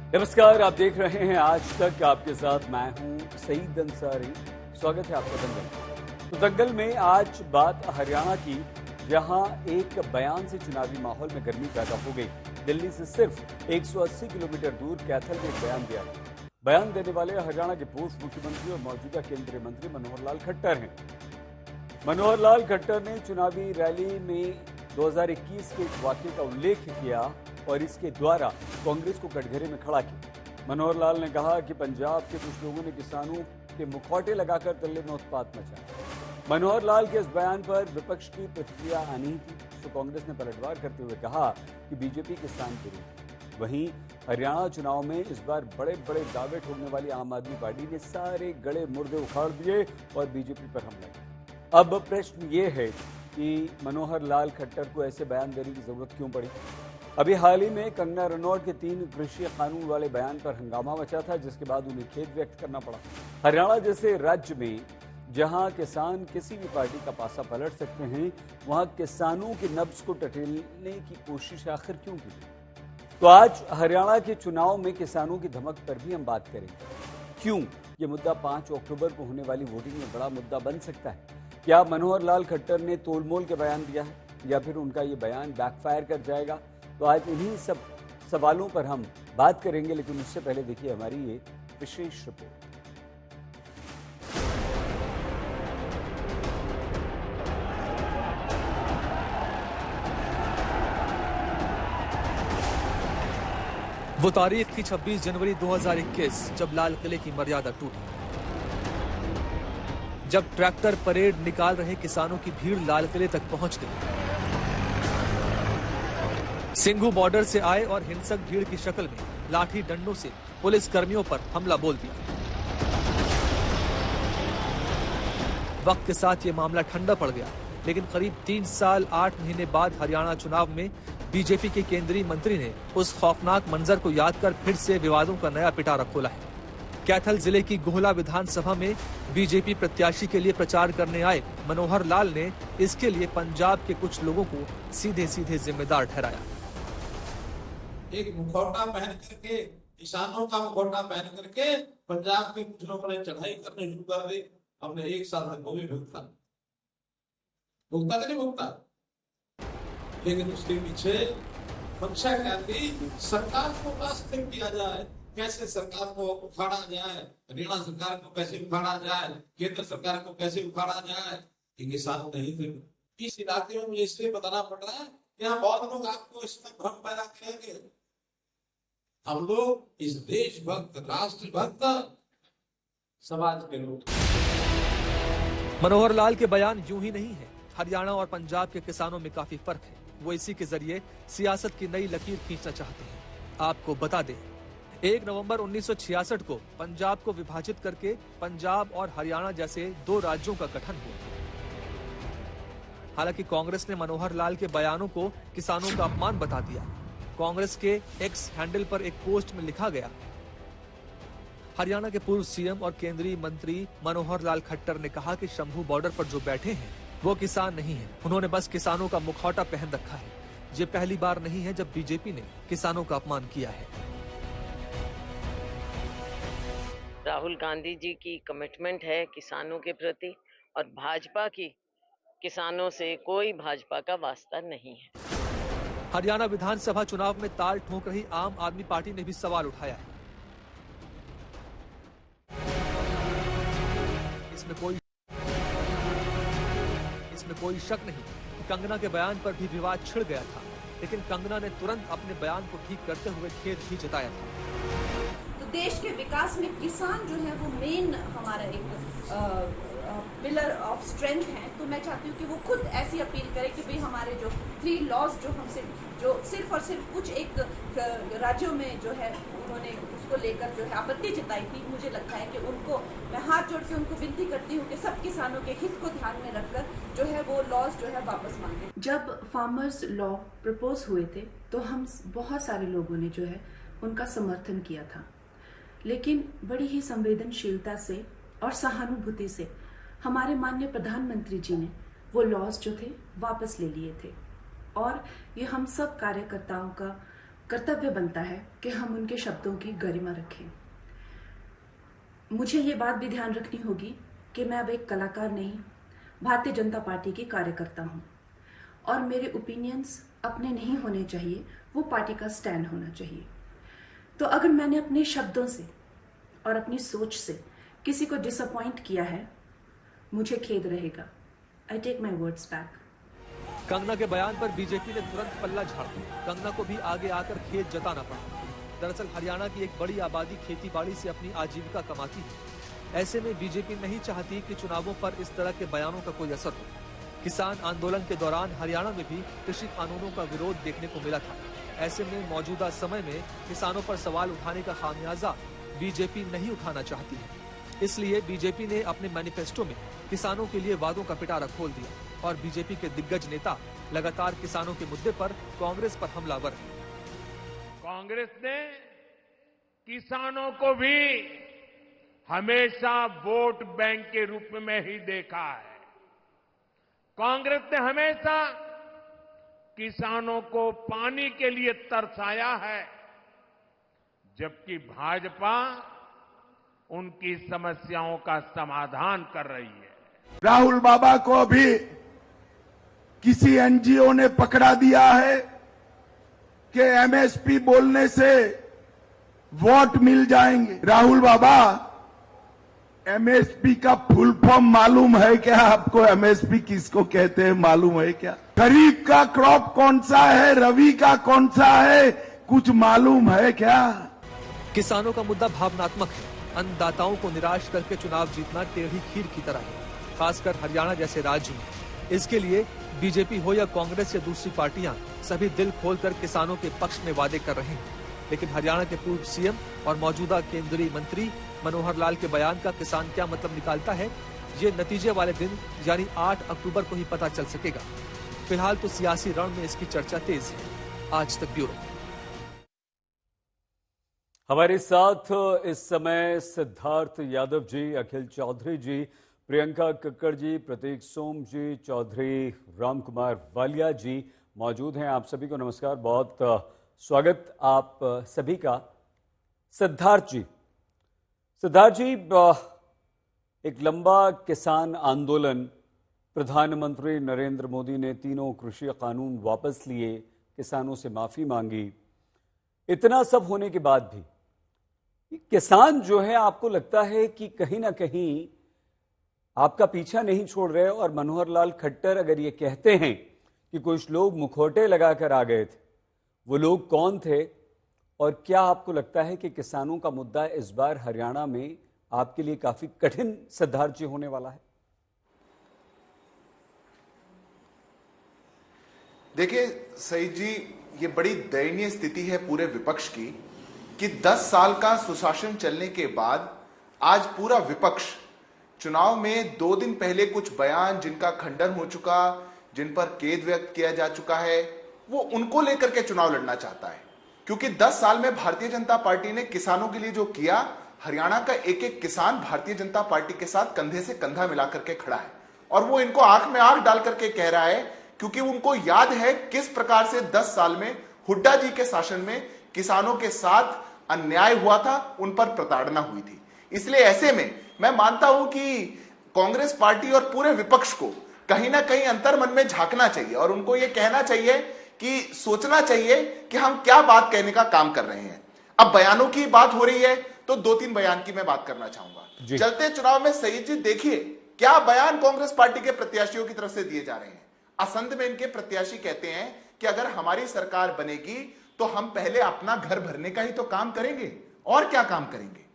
नमस्कार, आप देख रहे हैं आज तक। आपके साथ मैं हूं सईद अंसारी। स्वागत है आपका दंगल। तो दंगल में आज बात हरियाणा की, जहां एक बयान से चुनावी माहौल में गर्मी पैदा हो गई। दिल्ली से सिर्फ 180 किलोमीटर दूर कैथल में एक बयान दिया है। बयान देने वाले हरियाणा के पूर्व मुख्यमंत्री और मौजूदा केंद्रीय मंत्री मनोहर लाल खट्टर हैं। मनोहर लाल खट्टर ने चुनावी रैली में 2021 के एक वाकये का उल्लेख किया और इसके द्वारा कांग्रेस को कटघरे में खड़ा किया। मनोहर लाल ने कहा कि पंजाब के कुछ लोगों ने किसानों के मुखौटे लगाकर दिल्ली में उत्पात मचाया। मनोहर लाल के इस बयान पर विपक्ष की प्रतिक्रिया आनी थी, तो कांग्रेस ने पलटवार करते हुए कहा कि बीजेपी किसान विरोधी। वहीं हरियाणा चुनाव में इस बार बड़े बड़े दावे ठोकने वाली आम आदमी पार्टी ने सारे गड़े मुर्दे उखाड़ दिए और बीजेपी पर हमला किया। अब प्रश्न ये है कि मनोहर लाल खट्टर को ऐसे बयान देने की जरूरत क्यों पड़ी। अभी हाल ही में कंगना रनौत के 3 कृषि कानून वाले बयान पर हंगामा मचा था, जिसके बाद उन्हें खेद व्यक्त करना पड़ा। हरियाणा जैसे राज्य में जहां किसान किसी भी पार्टी का पासा पलट सकते हैं, वहां किसानों की नब्ज को टटोलने की कोशिश आखिर क्यों की। तो आज हरियाणा के चुनाव में किसानों की धमक पर भी हम बात करेंगे। क्यों ये मुद्दा 5 अक्टूबर को होने वाली वोटिंग में बड़ा मुद्दा बन सकता है। क्या मनोहर लाल खट्टर ने तोलमोल के बयान दिया है, या फिर उनका ये बयान बैकफायर कर जाएगा। तो आज इन्हीं सब सवालों पर हम बात करेंगे, लेकिन उससे पहले देखिए हमारी ये विशेष रिपोर्ट। वो तारीख थी 26 जनवरी 2021, जब लाल किले की मर्यादा टूटी। जब ट्रैक्टर परेड निकाल रहे किसानों की भीड़ लाल किले तक पहुंच गई। सिंघू बॉर्डर से आए और हिंसक भीड़ की शक्ल में लाठी डंडों से पुलिस कर्मियों पर हमला बोल दिया। वक्त के साथ ये मामला ठंडा पड़ गया, लेकिन करीब 3 साल 8 महीने बाद हरियाणा चुनाव में बीजेपी के केंद्रीय मंत्री ने उस खौफनाक मंजर को याद कर फिर से विवादों का नया पिटारा खोला है। कैथल जिले की गोहला विधानसभा में बीजेपी प्रत्याशी के लिए प्रचार करने आए मनोहर लाल ने इसके लिए पंजाब के कुछ लोगों को सीधे सीधे जिम्मेदार ठहराया। एक मुखौटा पहन करके, किसानों का मुखौटा पहन करके पंजाब के कुछ लोगों ने चढ़ाई करने शुरू कर दी। हमने 1 साल तक वो भी भुगता नहीं भुगता, लेकिन उसके पीछे मंशा क्या थी? सरकार को रास्ते किया जाए, कैसे सरकार को उखाड़ा जाए, हरियाणा सरकार को कैसे उखाड़ा जाए, केंद्र सरकार को कैसे उखाड़ा जाए। ये किसान नहीं थे। इस इलाके में मुझे इसलिए बताना पड़ रहा है, यहाँ बहुत लोग आपको इसमें भ्रम पैदा करेंगे। हम लोग इस देशभक्त, राष्ट्रभक्त समाज के लोग। मनोहर लाल के बयान यूं ही नहीं है। हरियाणा और पंजाब के किसानों में काफी फर्क है। वो इसी के जरिए सियासत की नई लकीर खींचना चाहते हैं। आपको बता दें, 1 नवंबर 1966 को पंजाब को विभाजित करके पंजाब और हरियाणा जैसे 2 राज्यों का गठन हुआ। हालांकि कांग्रेस ने मनोहर लाल के बयानों को किसानों का अपमान बता दिया। कांग्रेस के एक्स हैंडल पर एक पोस्ट में लिखा गया, हरियाणा के पूर्व सीएम और केंद्रीय मंत्री मनोहर लाल खट्टर ने कहा कि शंभू बॉर्डर पर जो बैठे हैं वो किसान नहीं है, उन्होंने बस किसानों का मुखौटा पहन रखा है। ये पहली बार नहीं है जब बीजेपी ने किसानों का अपमान किया है। राहुल गांधी जी की कमिटमेंट है किसानों के प्रति, और भाजपा की किसानों से कोई भाजपा का वास्ता नहीं है। हरियाणा विधानसभा चुनाव में ताल ठोक रही आम आदमी पार्टी ने भी सवाल उठाया है। इसमें कोई शक नहीं कि कंगना के बयान पर भी विवाद छिड़ गया था, लेकिन कंगना ने तुरंत अपने बयान को ठीक करते हुए खेद भी जताया था। तो देश के विकास में किसान जो है वो मेन हमारा एक पिलर ऑफ स्ट्रेंथ है। तो मैं चाहती हूँ कि वो खुद ऐसी अपील करे कि भाई हमारे जो 3 लॉज जो हमसे जो सिर्फ और सिर्फ कुछ एक राज्यों में जो है उन्होंने उसको लेकर जो है आपत्ति जताई थी, मुझे लगता है कि उनको मैं हाथ जोड़ के उनको विनती करती हूँ कि सब किसानों के हित को ध्यान में रखकर जो है वो लॉज जो है वापस मांगे। जब फार्मर्स लॉ प्रपोज हुए थे तो हम बहुत सारे लोगों ने जो है उनका समर्थन किया था, लेकिन बड़ी ही संवेदनशीलता से और सहानुभूति से हमारे माननीय प्रधानमंत्री जी ने वो लॉज जो थे वापस ले लिए थे। और ये हम सब कार्यकर्ताओं का कर्तव्य बनता है कि हम उनके शब्दों की गरिमा रखें। मुझे ये बात भी ध्यान रखनी होगी कि मैं अब एक कलाकार नहीं, भारतीय जनता पार्टी की कार्यकर्ता हूँ और मेरे ओपिनियंस अपने नहीं होने चाहिए, वो पार्टी का स्टैंड होना चाहिए। तो अगर मैंने अपने शब्दों से और अपनी सोच से किसी को डिसअपॉइंट किया है, मुझे खेद रहेगा। I take my words back. Kangana के बयान पर बीजेपी ने तुरंत पल्ला झाड़ दिया। कंगना को भी आगे आकर खेद जताना पड़ा। दरअसल हरियाणा की एक बड़ी आबादी खेती-बाड़ी से अपनी आजीविका कमाती है। ऐसे में बीजेपी नहीं चाहती कि चुनावों पर इस तरह के बयानों का कोई असर हो। किसान आंदोलन के दौरान हरियाणा में भी कृषि कानूनों का विरोध देखने को मिला था। ऐसे में मौजूदा समय में किसानों पर सवाल उठाने का खामियाजा बीजेपी नहीं उठाना चाहती है। इसलिए बीजेपी ने अपने मैनिफेस्टो में किसानों के लिए वादों का पिटारा खोल दिया और बीजेपी के दिग्गज नेता लगातार किसानों के मुद्दे पर कांग्रेस पर हमलावर हैं। कांग्रेस ने किसानों को भी हमेशा वोट बैंक के रूप में ही देखा है। कांग्रेस ने हमेशा किसानों को पानी के लिए तरसाया है, जबकि भाजपा उनकी समस्याओं का समाधान कर रही है। राहुल बाबा को अभी किसी एनजीओ ने पकड़ा दिया है कि एमएसपी बोलने से वोट मिल जाएंगे। राहुल बाबा, एमएसपी का फुल फॉर्म मालूम है क्या आपको? एमएसपी किसको कहते हैं मालूम है क्या? खरीफ का क्रॉप कौन सा है, रबी का कौन सा है, कुछ मालूम है क्या? किसानों का मुद्दा भावनात्मक है। अन्नदाताओं को निराश करके चुनाव जीतना टेढ़ी खीर की तरह है, खासकर हरियाणा जैसे राज्य में। इसके लिए बीजेपी हो या कांग्रेस या दूसरी पार्टियां सभी दिल खोलकर किसानों के पक्ष में वादे कर रहे हैं। लेकिन हरियाणा के पूर्व सीएम और मौजूदा केंद्रीय मंत्री मनोहर लाल के बयान का किसान क्या मतलब निकालता है, ये नतीजे वाले दिन यानी 8 अक्टूबर को ही पता चल सकेगा। फिलहाल तो सियासी रण में इसकी चर्चा तेज है। आज तक ब्यूरो। हमारे साथ इस समय सिद्धार्थ यादव जी, अखिल चौधरी जी, प्रियंका कक्कड़ जी, प्रतीक सोम जी, चौधरी राम कुमार वालिया जी मौजूद हैं। आप सभी को नमस्कार, बहुत स्वागत आप सभी का। सिद्धार्थ जी, एक लंबा किसान आंदोलन, प्रधानमंत्री नरेंद्र मोदी ने तीनों कृषि कानून वापस लिए, किसानों से माफी मांगी। इतना सब होने के बाद भी किसान जो है, आपको लगता है कि कहीं ना कहीं आपका पीछा नहीं छोड़ रहे? और मनोहर लाल खट्टर अगर ये कहते हैं कि कुछ लोग मुखौटे लगाकर आ गए थे, वो लोग कौन थे? और क्या आपको लगता है कि किसानों का मुद्दा इस बार हरियाणा में आपके लिए काफी कठिन सिद्धार्थ जी होने वाला है? देखिए सईद जी, ये बड़ी दयनीय स्थिति है पूरे विपक्ष की कि 10 साल का सुशासन चलने के बाद आज पूरा विपक्ष चुनाव में 2 दिन पहले कुछ बयान जिनका खंडन हो चुका, जिन पर खेद व्यक्त किया जा चुका है, वो उनको लेकर के चुनाव लड़ना चाहता है। क्योंकि 10 साल में भारतीय जनता पार्टी ने किसानों के लिए जो किया, हरियाणा का एक एक किसान भारतीय जनता पार्टी के साथ कंधे से कंधा मिलाकर के खड़ा है और वो इनको आंख में आंख डाल करके कह रहा है, क्योंकि उनको याद है किस प्रकार से 10 साल में हुड्डा जी के शासन में किसानों के साथ अन्याय हुआ था, उन पर प्रताड़ना हुई थी। इसलिए ऐसे में मैं मानता हूं कि कांग्रेस पार्टी और पूरे विपक्ष को कहीं ना कहीं अंतर मन में झांकना चाहिए और उनको यह कहना चाहिए कि सोचना चाहिए कि हम क्या बात कहने का काम कर रहे हैं। अब बयानों की बात हो रही है तो 2-3 बयान की मैं बात करना चाहूंगा। चलते चुनाव में सईद जी देखिए क्या बयान कांग्रेस पार्टी के प्रत्याशियों की तरफ से दिए जा रहे हैं। असंध में इनके प्रत्याशी कहते हैं कि अगर हमारी सरकार बनेगी तो हम पहले अपना घर भरने का ही तो काम करेंगे, और क्या काम करेंगे।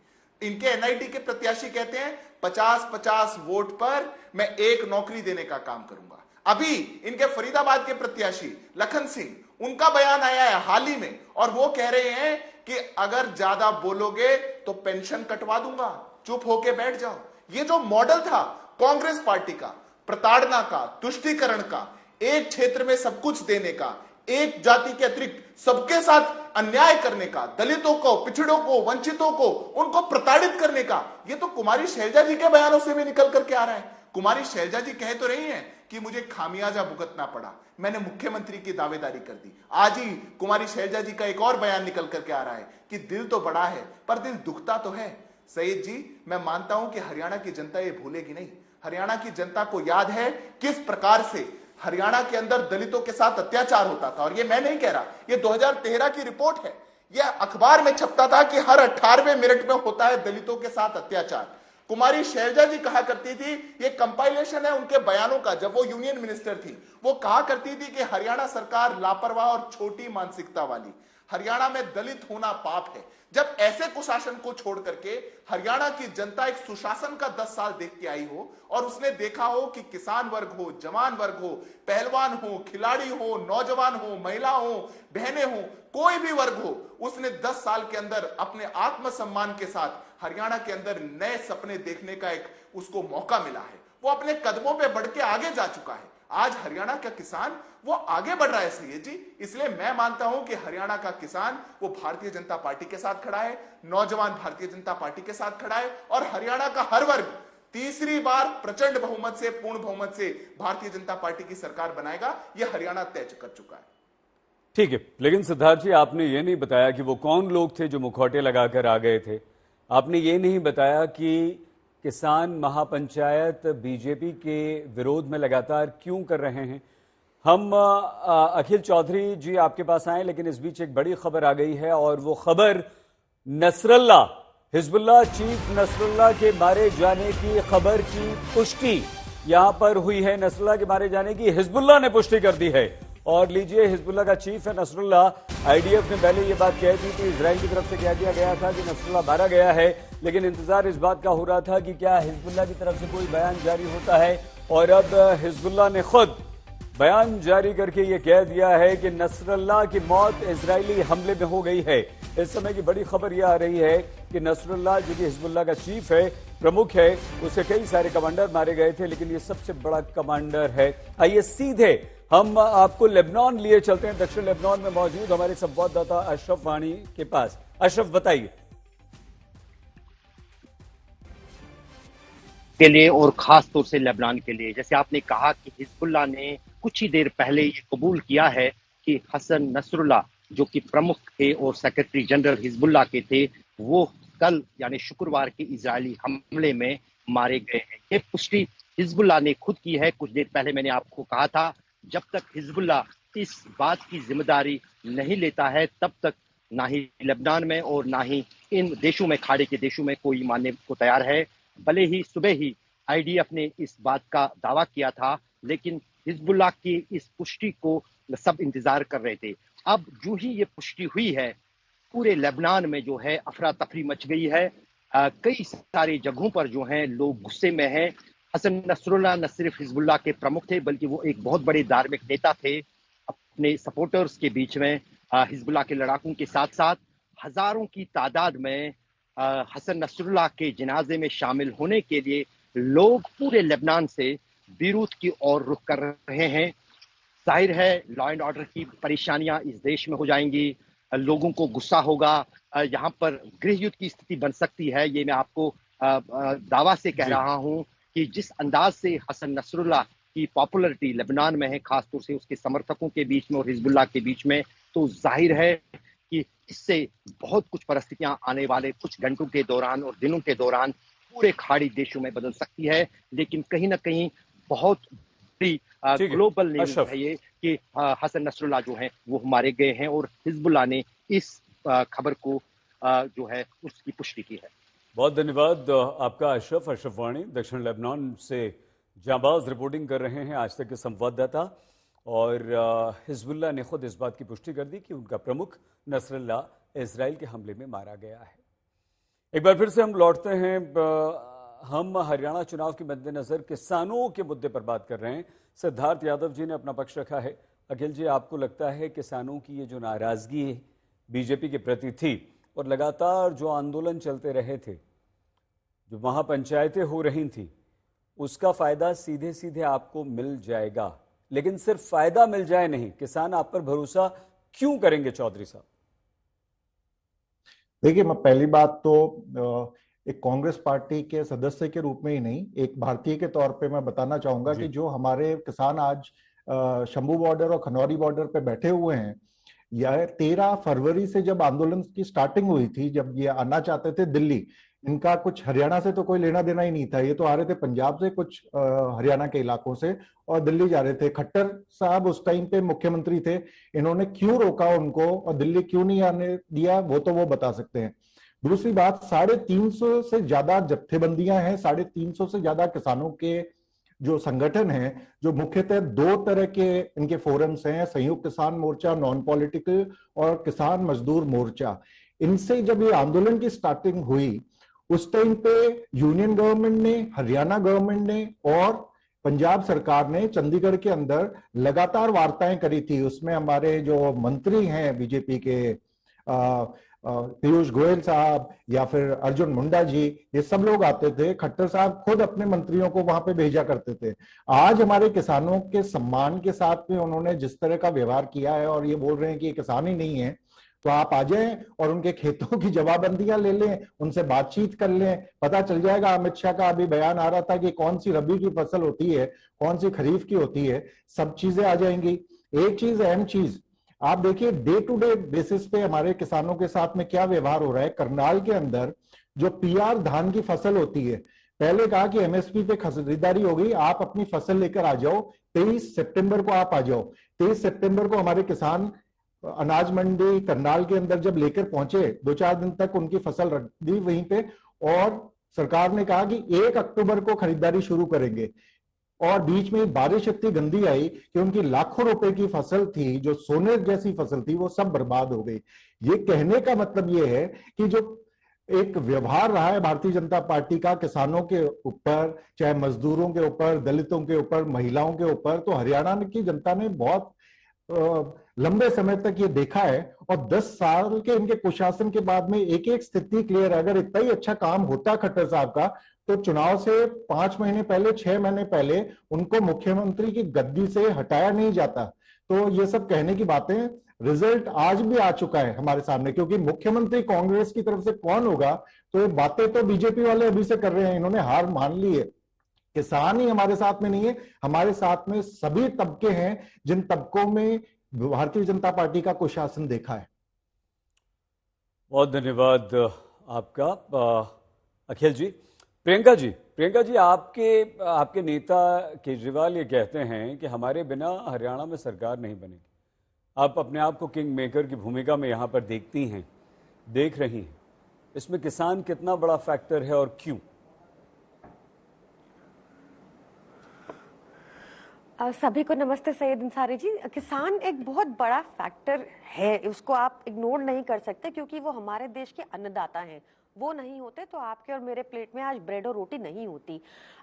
इनके एनआईटी के प्रत्याशी कहते हैं 50-50 वोट पर मैं 1 नौकरी देने का काम करूंगा। अभी इनके फरीदाबाद के प्रत्याशी लखन सिंह, उनका बयान आया है हाल ही में और वो कह रहे हैं कि अगर ज्यादा बोलोगे तो पेंशन कटवा दूंगा, चुप होके बैठ जाओ। ये जो मॉडल था कांग्रेस पार्टी का, प्रताड़ना का, तुष्टीकरण का, एक क्षेत्र में सब कुछ देने का, एक जाति के अतिरिक्त सबके साथ अन्याय करने का, दलितों को, पिछड़ों को, वंचितों को, उनको प्रताड़ित करने का, ये तो कुमारी शैलजा जी के बयानों से भी निकल करके आ रहा है। कुमारी शैलजा जी कह तो रही हैं कि मुझे खामियाजा भुगतना पड़ा, मैंने मुख्यमंत्री की दावेदारी कर दी। आज ही कुमारी शैलजा जी का एक और बयान निकल करके आ रहा है कि दिल तो बड़ा है पर दिल दुखता तो है। सईद जी, मैं मानता हूं कि हरियाणा की जनता ये भूलेगी नहीं। हरियाणा की जनता को याद है किस प्रकार से हरियाणा के अंदर दलितों के साथ अत्याचार होता था। और ये मैं नहीं कह रहा, ये 2013 की रिपोर्ट है। यह अखबार में छपता था कि हर 18वें मिनट में होता है दलितों के साथ अत्याचार। कुमारी शैलजा जी कहा करती थी, ये कंपाइलेशन है उनके बयानों का, जब वो यूनियन मिनिस्टर थी, वो कहा करती थी कि हरियाणा सरकार लापरवाह और छोटी मानसिकता वाली, हरियाणा में दलित होना पाप है। जब ऐसे कुशासन को छोड़ करके हरियाणा की जनता एक सुशासन का 10 साल देख के आई हो और उसने देखा हो कि किसान वर्ग हो, जवान वर्ग हो, पहलवान हो, खिलाड़ी हो, नौजवान हो, महिला हो, बहनें हो, कोई भी वर्ग हो, उसने 10 साल के अंदर अपने आत्मसम्मान के साथ हरियाणा के अंदर नए सपने देखने का एक उसको मौका मिला है। वो अपने कदमों पे बढ़ के आगे जा चुका है। आज हरियाणा का किसान वो आगे बढ़ रहा है सैयद जी। इसलिए मैं मानता हूं कि हरियाणा का किसान वो भारतीय जनता पार्टी के साथ खड़ा है, नौजवान भारतीय जनता पार्टी के साथ खड़ा है और हरियाणा का हर वर्ग तीसरी बार प्रचंड बहुमत से, पूर्ण बहुमत से भारतीय जनता पार्टी की सरकार बनाएगा। यह हरियाणा तय कर चुका है। ठीक है, लेकिन सिद्धार्थ जी, आपने ये नहीं बताया कि वो कौन लोग थे जो मुखौटे लगाकर आ गए थे। आपने ये नहीं बताया कि किसान महापंचायत बीजेपी के विरोध में लगातार क्यों कर रहे हैं। हम अखिल चौधरी जी आपके पास आए, लेकिन इस बीच एक बड़ी खबर आ गई है और वो खबर नसरल्ला, हिजबुल्लाह चीफ नसरल्लाह के मारे जाने की खबर की पुष्टि यहां पर हुई है। नसरल्लाह के मारे जाने की हिजबुल्लाह ने पुष्टि कर दी है। और लीजिए, हिजबुल्लाह का चीफ है नसरुल्लाह। आईडीएफ ने पहले ये बात कही थी कि इजराइल की तरफ से कह दिया गया था कि नसरुल्लाह मारा गया है, लेकिन इंतजार इस बात का हो रहा था कि क्या हिजबुल्लाह की तरफ से कोई बयान जारी होता है। और अब हिजबुल्लाह ने खुद बयान जारी करके ये कह दिया है कि नसरुल्लाह की मौत इजरायली हमले में हो गई है। इस समय की बड़ी खबर यह आ रही है कि नसरुल्लाह, जो कि हिजबुल्लाह का चीफ है, प्रमुख है, उसके कई सारे कमांडर मारे गए थे, लेकिन ये सबसे बड़ा कमांडर है। आइए सीधे हम आपको लेबनान लिए चलते हैं। दक्षिण लेबनान में मौजूद हमारे संवाददाता अशरफ वाणी के पास। अशरफ, बताइए। के लिए और खास तौर से लेबनान के लिए, जैसे आपने कहा कि हिजबुल्लाह ने कुछ ही देर पहले ये कबूल किया है कि हसन नसरुल्लाह, जो कि प्रमुख थे और सेक्रेटरी जनरल हिजबुल्लाह के थे, वो कल यानी शुक्रवार के इजरायली हमले में मारे गए हैं। ये पुष्टि हिजबुल्लाह ने खुद की है। कुछ देर पहले मैंने आपको कहा था, जब तक हिजबुल्लाह इस बात की जिम्मेदारी नहीं लेता है, तब तक ना ही लेबनान में और ना ही इन देशों में, खाड़ी के देशों में कोई मानने को तैयार है। भले ही सुबह ही आईडीएफ ने इस बात का दावा किया था, लेकिन हिजबुल्लाह की इस पुष्टि को सब इंतजार कर रहे थे। अब जो ही ये पुष्टि हुई है, पूरे लेबनान में जो है अफरा तफरी मच गई है। कई सारी जगहों पर जो है लोग गुस्से में हैं। हसन नसरुल्लाह न सिर्फ हिजबुल्लाह के प्रमुख थे, बल्कि वो एक बहुत बड़े धार्मिक नेता थे। अपने सपोर्टर्स के बीच में हिजबुल्लाह के लड़ाकों के साथ साथ हजारों की तादाद में हसन नसरुल्लाह के जनाजे में शामिल होने के लिए लोग पूरे लेबनान से बीरूत की ओर रुख कर रहे हैं। जाहिर है लॉ एंड ऑर्डर की परेशानियां इस देश में हो जाएंगी, लोगों को गुस्सा होगा, यहाँ पर गृह युद्ध की स्थिति बन सकती है। ये मैं आपको दावा से कह रहा हूँ कि जिस अंदाज से हसन नसरुल्लाह की पॉपुलरिटी लेबनान में है, खासतौर से उसके समर्थकों के बीच में और हिजबुल्लाह के बीच में, तो जाहिर है कि इससे बहुत कुछ परिस्थितियां आने वाले कुछ घंटों के दौरान और दिनों के दौरान पूरे खाड़ी देशों में बदल सकती है। लेकिन कहीं ना कहीं बहुत बड़ी ग्लोबल न्यूज़ है ये कि हसन नसरुल्लाह जो हैं वो मारे गए हैं और हिजबुल्लाह ने इस खबर को जो है उसकी पुष्टि की है। बहुत धन्यवाद आपका अशरफ। अशरफ वाणी दक्षिण लेबनान से जांबाज रिपोर्टिंग कर रहे हैं, आज तक के संवाददाता। और हिजबुल्लाह ने खुद इस बात की पुष्टि कर दी कि उनका प्रमुख नसरुल्लाह इजराइल के हमले में मारा गया है। एक बार फिर से हम लौटते हैं। हम हरियाणा चुनाव के मद्देनजर किसानों के मुद्दे पर बात कर रहे हैं। सिद्धार्थ यादव जी ने अपना पक्ष रखा है। अखिल जी, आपको लगता है किसानों की ये जो नाराजगी बीजेपी के प्रति थी और लगातार जो आंदोलन चलते रहे थे, जो महापंचायतें हो रही थी, उसका फायदा सीधे सीधे आपको मिल जाएगा? लेकिन सिर्फ फायदा मिल जाए नहीं, किसान आप पर भरोसा क्यों करेंगे चौधरी साहब? देखिए, मैं पहली बात तो एक कांग्रेस पार्टी के सदस्य के रूप में ही नहीं, एक भारतीय के तौर पे मैं बताना चाहूंगा कि जो हमारे किसान आज शंभू बॉर्डर और खनौरी बॉर्डर पे बैठे हुए हैं, यह 13 फरवरी से जब आंदोलन की स्टार्टिंग हुई थी, जब ये आना चाहते थे दिल्ली, इनका कुछ हरियाणा से तो कोई लेना देना ही नहीं था, ये तो आ रहे थे पंजाब से, कुछ हरियाणा के इलाकों से, और दिल्ली जा रहे थे। खट्टर साहब उस टाइम पे मुख्यमंत्री थे, इन्होंने क्यों रोका उनको और दिल्ली क्यों नहीं आने दिया, वो तो वो बता सकते हैं। दूसरी बात, 350 से ज्यादा जत्थेबंदियां हैं, 350 से ज्यादा किसानों के जो संगठन हैं, जो मुख्यतः 2 तरह के इनके फोरम्स हैं, संयुक्त किसान मोर्चा नॉन पॉलिटिकल और किसान मजदूर मोर्चा। इनसे जब ये आंदोलन की स्टार्टिंग हुई, उस टाइम पे यूनियन गवर्नमेंट ने, हरियाणा गवर्नमेंट ने और पंजाब सरकार ने चंडीगढ़ के अंदर लगातार वार्ताएं करी थी। उसमें हमारे जो मंत्री हैं बीजेपी के, पीयूष गोयल साहब या फिर अर्जुन मुंडा जी, ये सब लोग आते थे। खट्टर साहब खुद अपने मंत्रियों को वहां पे भेजा करते थे। आज हमारे किसानों के सम्मान के साथ में उन्होंने जिस तरह का व्यवहार किया है, और ये बोल रहे हैं कि ये किसान ही नहीं है, तो आप आ जाएं और उनके खेतों की जवाबबंदियां ले लें, उनसे बातचीत कर लें, पता चल जाएगा। अमित शाह का अभी बयान आ रहा था कि कौन सी रबी की फसल होती है, कौन सी खरीफ की होती है, सब चीजें आ जाएंगी। एक चीज, अहम चीज, आप देखिए डे टू डे बेसिस पे हमारे किसानों के साथ में क्या व्यवहार हो रहा है। करनाल के अंदर जो पीआर धान की फसल होती है, पहले कहा कि एमएसपी पे खरीदारी हो गई, आप अपनी फसल लेकर आ जाओ, 23 सितंबर को आप आ जाओ। 23 सितंबर को हमारे किसान अनाज मंडी करनाल के अंदर जब लेकर पहुंचे, 2-4 दिन तक उनकी फसल रख दी वहीं पे, और सरकार ने कहा कि 1 अक्टूबर को खरीदारी शुरू करेंगे। और बीच में बारिश इतनी गंदी आई कि उनकी लाखों रुपए की फसल थी, जो सोने जैसी फसल थी, वो सब बर्बाद हो गई। ये कहने का मतलब ये है कि जो एक व्यवहार रहा है भारतीय जनता पार्टी का किसानों के ऊपर, चाहे मजदूरों के ऊपर, दलितों के ऊपर, महिलाओं के ऊपर, तो हरियाणा की जनता ने बहुत लंबे समय तक ये देखा है। और 10 साल के इनके कुशासन के बाद में एक एक स्थिति क्लियर है। अगर इतना ही अच्छा काम होता खट्टर साहब का, तो चुनाव से 5 महीने पहले, 6 महीने पहले उनको मुख्यमंत्री की गद्दी से हटाया नहीं जाता। तो ये सब कहने की बातें, रिजल्ट आज भी आ चुका है हमारे सामने, क्योंकि मुख्यमंत्री कांग्रेस की तरफ से कौन होगा, तो ये बातें तो बीजेपी वाले अभी से कर रहे हैं, इन्होंने हार मान ली है। किसान ही हमारे साथ में नहीं है, हमारे साथ में सभी तबके हैं जिन तबकों में भारतीय जनता पार्टी का कुशासन देखा है। बहुत धन्यवाद आपका अखिल जी। प्रियंका जी, आपके नेता केजरीवाल ये कहते हैं कि हमारे बिना हरियाणा में सरकार नहीं बनेगी। आप अपने आप को किंग मेकर की भूमिका में यहां पर देख रही हैं, इसमें किसान कितना बड़ा फैक्टर है और क्यों? सभी को नमस्ते सैयद अंसारी जी। किसान एक बहुत बड़ा फैक्टर है, उसको आप इग्नोर नहीं कर सकते, क्योंकि वो हमारे देश के अन्नदाता हैं। वो नहीं होते तो आपके और मेरे प्लेट में आज ब्रेड और रोटी नहीं होती।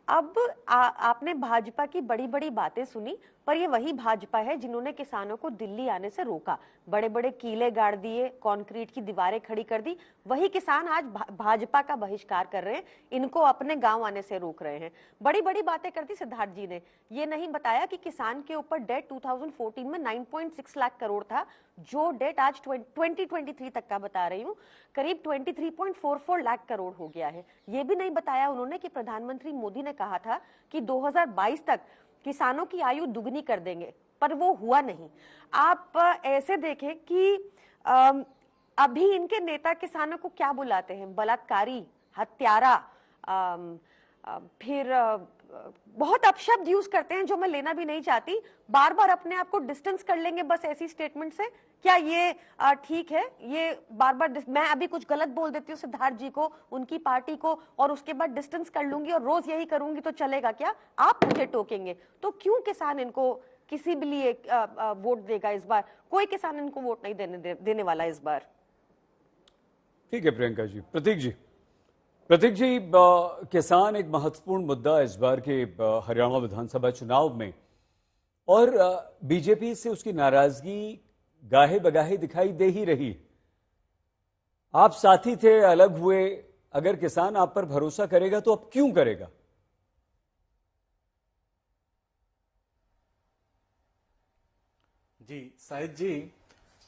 अब आपने भाजपा की बड़ी बड़ी बातें सुनी, पर ये वही भाजपा है जिन्होंने किसानों को दिल्ली आने से रोका, बड़े बड़े कीले गाड़ दिए, कंक्रीट की दीवारें खड़ी कर दी। वही किसान आज भाजपा का बहिष्कार कर रहे हैं, इनको अपने गांव आने से रोक रहे हैं। बड़ी बड़ी बातें करती सिद्धार्थ जी ने, ये नहीं बताया कि किसान के ऊपर डेट 2014 में 9.6 लाख करोड़ था, जो डेट आज 2023 तक का बता रही हूँ करीब 23.44 लाख करोड़ हो गया है। ये भी नहीं बताया उन्होंने कि प्रधानमंत्री मोदी ने कहा था कि 2022 तक किसानों की आयु दुगनी कर देंगे, पर वो हुआ नहीं। आप ऐसे देखें कि अभी इनके नेता किसानों को क्या बुलाते हैं, बलात्कारी, हत्यारा, फिर बहुत अपशब्द यूज करते हैं जो मैं लेना भी नहीं चाहती। बार बार अपने आप को डिस्टेंस कर लेंगे बस ऐसी स्टेटमेंट से, क्या ये ठीक है? ये बार बार मैं अभी कुछ गलत बोल देती हूँ सिद्धार्थ जी को, उनकी पार्टी को, और उसके बाद डिस्टेंस कर लूंगी और रोज यही करूंगी तो चलेगा क्या? आप मुझे टोकेंगे तो क्यों किसान इनको किसी भी लिए वोट देगा? इस बार कोई किसान इनको वोट नहीं देने वाला इस बार। ठीक है प्रियंका जी। प्रतीक जी, किसान एक महत्वपूर्ण मुद्दा इस बार के हरियाणा विधानसभा चुनाव में, और बीजेपी से उसकी नाराजगी गाहे बगाहे दिखाई दे ही रही। आप साथी थे, अलग हुए, अगर किसान आप पर भरोसा करेगा तो अब क्यों करेगा? जी शायद जी,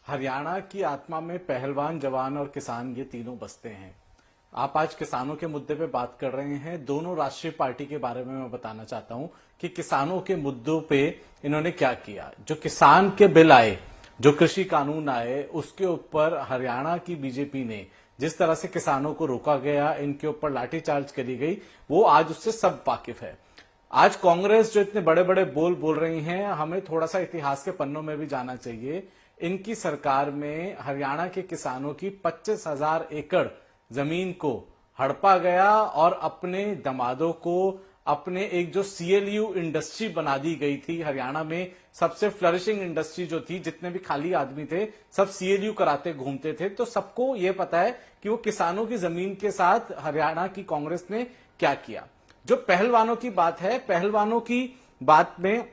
हरियाणा की आत्मा में पहलवान, जवान और किसान ये तीनों बसते हैं। आप आज किसानों के मुद्दे पे बात कर रहे हैं। दोनों राष्ट्रीय पार्टी के बारे में मैं बताना चाहता हूं कि किसानों के मुद्दों पे इन्होंने क्या किया। जो किसान के बिल आए, जो कृषि कानून आए, उसके ऊपर हरियाणा की बीजेपी ने जिस तरह से किसानों को रोका गया, इनके ऊपर लाठीचार्ज करी गई, वो आज उससे सब वाकिफ है। आज कांग्रेस जो इतने बड़े बड़े बोल रही हैं, हमें थोड़ा सा इतिहास के पन्नों में भी जाना चाहिए। इनकी सरकार में हरियाणा के किसानों की 25,000 एकड़ जमीन को हड़पा गया और अपने दमादों को अपने एक जो CLU इंडस्ट्री बना दी गई थी। हरियाणा में सबसे फ्लरिशिंग इंडस्ट्री जो थी, जितने भी खाली आदमी थे सब CLU कराते घूमते थे। तो सबको यह पता है कि वो किसानों की जमीन के साथ हरियाणा की कांग्रेस ने क्या किया। जो पहलवानों की बात है, पहलवानों की बात में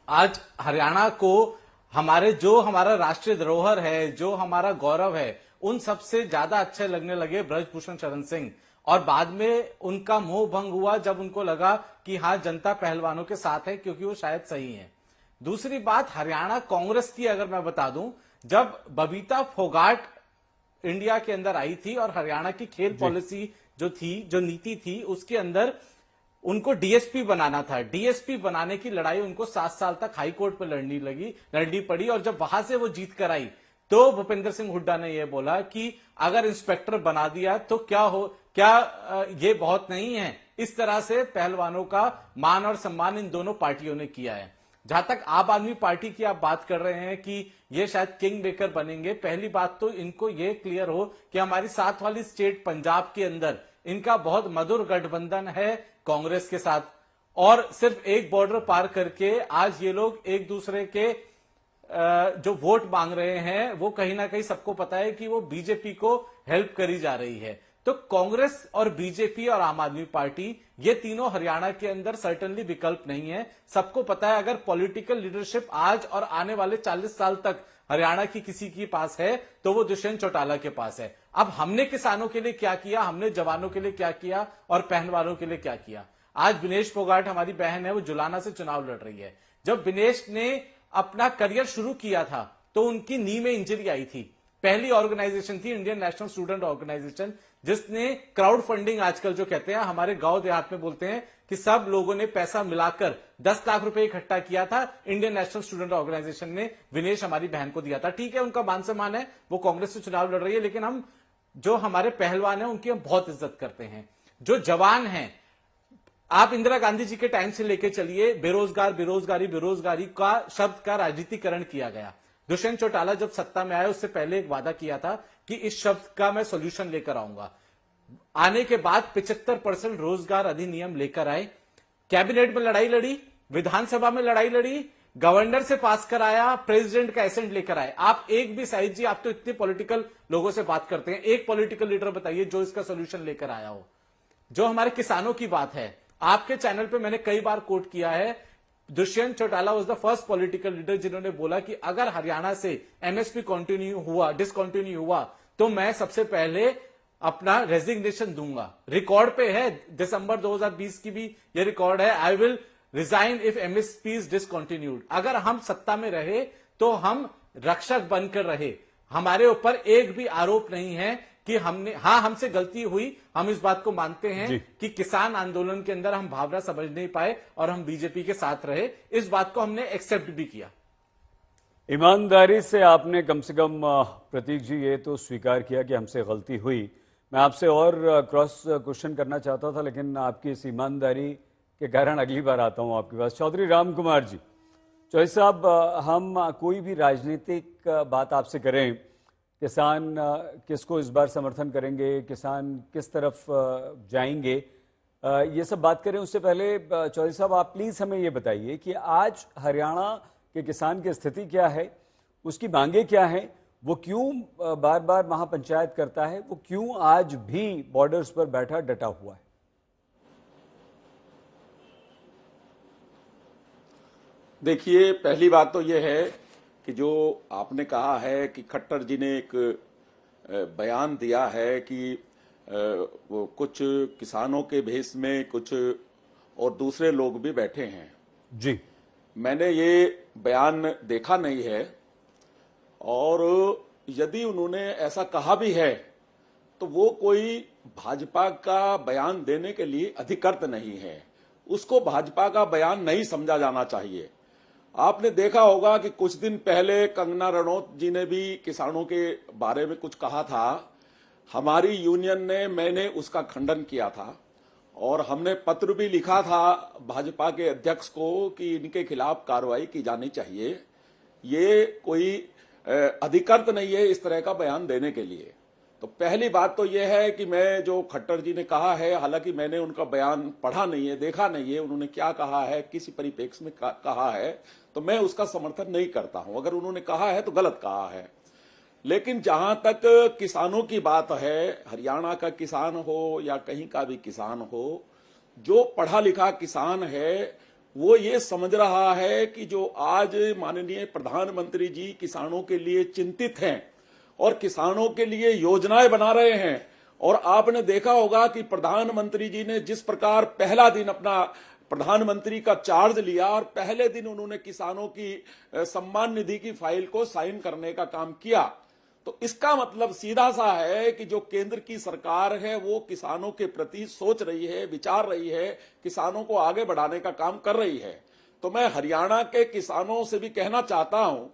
आज हरियाणा को हमारा राष्ट्रीय धरोहर है, जो हमारा गौरव है, उन सबसे ज्यादा अच्छे लगने लगे ब्रजभूषण शरण सिंह। और बाद में उनका मोह भंग हुआ जब उनको लगा कि हाँ, जनता पहलवानों के साथ है, क्योंकि वो शायद सही है। दूसरी बात हरियाणा कांग्रेस की अगर मैं बता दूं, जब बबीता फोगाट इंडिया के अंदर आई थी और हरियाणा की खेल पॉलिसी जो नीति थी, उसके अंदर उनको DSP बनाना था। DSP बनाने की लड़ाई उनको 7 साल तक हाई कोर्ट पर लड़नी पड़ी। और जब वहां से वो जीत कर आई तो भूपेंद्र सिंह हुड्डा ने यह बोला कि अगर इंस्पेक्टर बना दिया तो क्या ये बहुत नहीं है। इस तरह से पहलवानों का मान और सम्मान इन दोनों पार्टियों ने किया है। जहां तक आम आदमी पार्टी की आप बात कर रहे हैं कि ये शायद किंग मेकर बनेंगे, पहली बात तो इनको ये क्लियर हो कि हमारी साथ वाली स्टेट पंजाब के अंदर इनका बहुत मधुर गठबंधन है कांग्रेस के साथ। और सिर्फ एक बॉर्डर पार करके आज ये लोग एक दूसरे के जो वोट मांग रहे हैं, वो कहीं ना कहीं सबको पता है कि वो बीजेपी को हेल्प करी जा रही है। तो कांग्रेस और बीजेपी और आम आदमी पार्टी, ये तीनों हरियाणा के अंदर सर्टेनली विकल्प नहीं है। सबको पता है अगर पॉलिटिकल लीडरशिप आज और आने वाले 40 साल तक हरियाणा की किसी के पास है तो वो दुष्यंत चौटाला के पास है। अब हमने किसानों के लिए क्या किया, हमने जवानों के लिए क्या किया और पहलवानों के लिए क्या किया। आज विनेश फोगाट हमारी बहन है, वो जुलाना से चुनाव लड़ रही है। जब विनेश ने अपना करियर शुरू किया था तो उनकी नी में इंजरी आई थी। पहली ऑर्गेनाइजेशन थी इंडियन नेशनल स्टूडेंट ऑर्गेनाइजेशन, जिसने क्राउड फंडिंग आजकल जो कहते हैं, हमारे गांव देहात में बोलते हैं कि सब लोगों ने पैसा मिलाकर 10 लाख रुपए इकट्ठा किया था। इंडियन नेशनल स्टूडेंट ऑर्गेनाइजेशन ने विनेश हमारी बहन को दिया था। ठीक है, उनका मान सम्मान है, वो कांग्रेस से चुनाव लड़ रही है, लेकिन हम जो हमारे पहलवान हैं उनकी हम बहुत इज्जत करते हैं। जो जवान हैं, आप इंदिरा गांधी जी के टाइम से लेकर चलिए, बेरोजगारी का शब्द का राजनीतिकरण किया गया। दुष्यंत चौटाला जब सत्ता में आए उससे पहले एक वादा किया था कि इस शब्द का मैं सॉल्यूशन लेकर आऊंगा। आने के बाद 75% रोजगार अधिनियम लेकर आए, कैबिनेट में लड़ाई लड़ी, विधानसभा में लड़ाई लड़ी, गवर्नर से पास कराया, प्रेसिडेंट का एसेंट लेकर आए। आप एक भी साइज जी, आप तो इतने पॉलिटिकल लोगों से बात करते हैं, एक पॉलिटिकल लीडर बताइए जो इसका सॉल्यूशन लेकर आया हो। जो हमारे किसानों की बात है, आपके चैनल पे मैंने कई बार कोट किया है, Dushyant Chautala was the first political leader जिन्होंने बोला कि अगर हरियाणा से MSP डिसकंटिन्यू हुआ तो मैं सबसे पहले अपना रेजिग्नेशन दूंगा। रिकॉर्ड पे है, दिसंबर 2020 की भी ये रिकॉर्ड है, I will resign if MSP is discontinued. अगर हम सत्ता में रहे तो हम रक्षक बनकर रहे। हमारे ऊपर एक भी आरोप नहीं है कि हमसे गलती हुई, हम इस बात को मानते हैं कि किसान आंदोलन के अंदर हम भावना समझ नहीं पाए और हम बीजेपी के साथ रहे, इस बात को हमने एक्सेप्ट भी किया। ईमानदारी से आपने कम से कम प्रतीक जी ये तो स्वीकार किया कि हमसे गलती हुई। मैं आपसे और क्रॉस क्वेश्चन करना चाहता था, लेकिन आपकी इस ईमानदारी के कारण अगली बार आता हूं आपके पास। चौधरी राम कुमार जी, चौधरी साहब, हम कोई भी राजनीतिक बात आपसे करें, किसान किसको इस बार समर्थन करेंगे, किसान किस तरफ जाएंगे, ये सब बात करें उससे पहले चौधरी साहब आप प्लीज हमें ये बताइए कि आज हरियाणा के किसान की स्थिति क्या है, उसकी मांगे क्या है, वो क्यों बार बार महापंचायत करता है, वो क्यों आज भी बॉर्डर्स पर बैठा डटा हुआ है। देखिए, पहली बात तो ये है कि जो आपने कहा है कि खट्टर जी ने एक बयान दिया है कि वो कुछ किसानों के भेष में कुछ और दूसरे लोग भी बैठे हैं जी। मैंने ये बयान देखा नहीं है, और यदि उन्होंने ऐसा कहा भी है तो वो कोई भाजपा का बयान देने के लिए अधिकृत नहीं है, उसको भाजपा का बयान नहीं समझा जाना चाहिए। आपने देखा होगा कि कुछ दिन पहले कंगना रनौत जी ने भी किसानों के बारे में कुछ कहा था। हमारी यूनियन ने, मैंने उसका खंडन किया था और हमने पत्र भी लिखा था भाजपा के अध्यक्ष को कि इनके खिलाफ कार्रवाई की जानी चाहिए। ये कोई अधिकृत नहीं है इस तरह का बयान देने के लिए। तो पहली बात तो यह है कि मैं जो खट्टर जी ने कहा है, हालांकि मैंने उनका बयान पढ़ा नहीं है, देखा नहीं है, उन्होंने क्या कहा है, किसी परिप्रेक्ष्य में कहा है, तो मैं उसका समर्थन नहीं करता हूं। अगर उन्होंने कहा है तो गलत कहा है। लेकिन जहां तक किसानों की बात है, हरियाणा का किसान हो या कहीं का भी किसान हो, जो पढ़ा लिखा किसान है वो ये समझ रहा है कि जो आज माननीय प्रधानमंत्री जी किसानों के लिए चिंतित हैं और किसानों के लिए योजनाएं बना रहे हैं। और आपने देखा होगा कि प्रधानमंत्री जी ने जिस प्रकार पहला दिन अपना प्रधानमंत्री का चार्ज लिया और पहले दिन उन्होंने किसानों की सम्मान निधि की फाइल को साइन करने का काम किया, तो इसका मतलब सीधा सा है कि जो केंद्र की सरकार है वो किसानों के प्रति सोच रही है, विचार रही है, किसानों को आगे बढ़ाने का काम कर रही है। तो मैं हरियाणा के किसानों से भी कहना चाहता हूं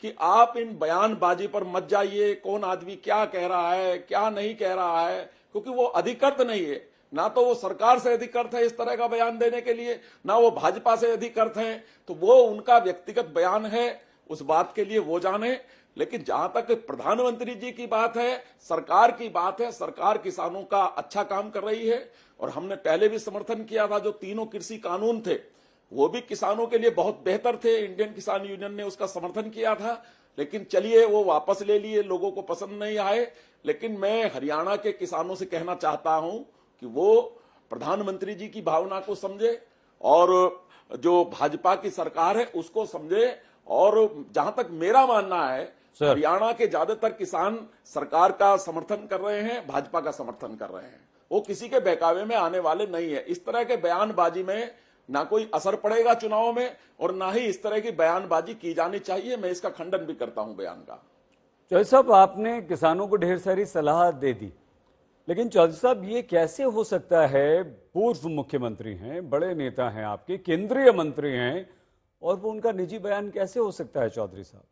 कि आप इन बयानबाजी पर मत जाइए, कौन आदमी क्या कह रहा है, क्या नहीं कह रहा है, क्योंकि वो अधिकृत नहीं है। ना तो वो सरकार से अधिकृत है इस तरह का बयान देने के लिए, ना वो भाजपा से अधिकृत है। तो वो उनका व्यक्तिगत बयान है, उस बात के लिए वो जाने। लेकिन जहां तक प्रधानमंत्री जी की बात है, सरकार की बात है, सरकार किसानों का अच्छा काम कर रही है। और हमने पहले भी समर्थन किया था, जो तीनों कृषि कानून थे वो भी किसानों के लिए बहुत बेहतर थे। इंडियन किसान यूनियन ने उसका समर्थन किया था, लेकिन चलिए वो वापस ले लिए, लोगों को पसंद नहीं आए। लेकिन मैं हरियाणा के किसानों से कहना चाहता हूं कि वो प्रधानमंत्री जी की भावना को समझे और जो भाजपा की सरकार है उसको समझे। और जहां तक मेरा मानना है, हरियाणा के ज्यादातर किसान सरकार का समर्थन कर रहे हैं, भाजपा का समर्थन कर रहे हैं। वो किसी के बहकावे में आने वाले नहीं है। इस तरह के बयानबाजी में ना कोई असर पड़ेगा चुनाव में, और ना ही इस तरह की बयानबाजी की जानी चाहिए। मैं इसका खंडन भी करता हूं बयान का। चौधरी साहब, आपने किसानों को ढेर सारी सलाह दे दी, लेकिन चौधरी साहब ये कैसे हो सकता है, पूर्व मुख्यमंत्री हैं, बड़े नेता हैं, आपके केंद्रीय मंत्री हैं, और वो उनका निजी बयान कैसे हो सकता है चौधरी साहब?